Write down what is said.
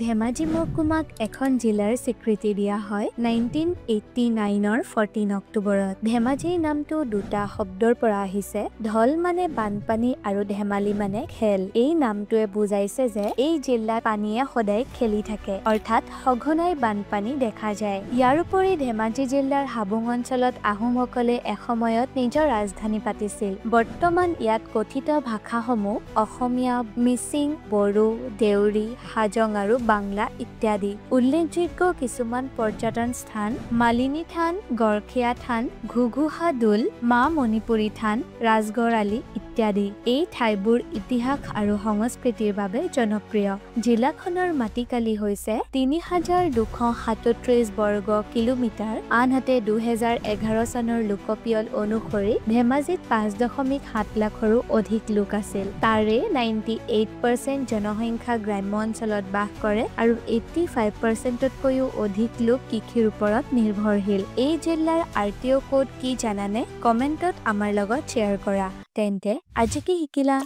ধেমাজি মহকুমাক এখন জিলাৰ স্বীকৃতি দিয়া হয় 1989ৰ 14 অক্টোবৰত। ধেমাজিৰ নামটো দুটা শব্দৰ পৰা আহিছে। ঢল মানে বানপানী আৰু ধেমালি মানে খেল। এই নামটোৱে বুজাইছে যে এই জিলাত পানীয়ে সদায় খেলি থাকে, অৰ্থাৎ সঘনাই বানপানী দেখা যায়। ইয়াৰ উপৰি ধেমাজি জিলাৰ হাবুং অঞ্চলত আহোমসকলে এসময়ত নিজৰ ৰাজধানী পাতিছিল। বৰ্তমান ইয়াত কথিত ভাষাসমূহ অসমীয়া, মিচিং, বড়ো, দেউৰী, হাজং আৰু বাংলা ইত্যাদি। উল্লেখযোগ্য কিছুমান পৰ্যটন স্থান মালিনী থান, গড়খীয়া থান, ঘুঘুহা দুল, মা মণিপুৰী থান, ৰাজগড় আলি ইত্যাদি। এই ঠাইবোৰ ইতিহাস আৰু সংস্কৃতিৰ বাবে জনপ্ৰিয়। জিলাখনৰ মাটিকালি হৈছে ৩,২৩৭ বৰ্গ কিলোমিটাৰ, আনহাতে ২০১১ চনৰ লোকপিয়ল অনুসৰি ধেমাজিত ৫.৭ লাখৰো অধিক লোক আছিল। তাৰে 98% জনসংখ্যা গ্ৰাম্য অঞ্চলত বাস কৰে আৰু 85%তকৈও অধিক লোক কৃষিৰ ওপৰত নিৰ্ভৰশীল। এই জিলাৰ RTO কোড কি জানানে? কমেণ্টত আমাৰ লগত শ্বেয়াৰ কৰা। তেন্তে আজি কি শিকিলা?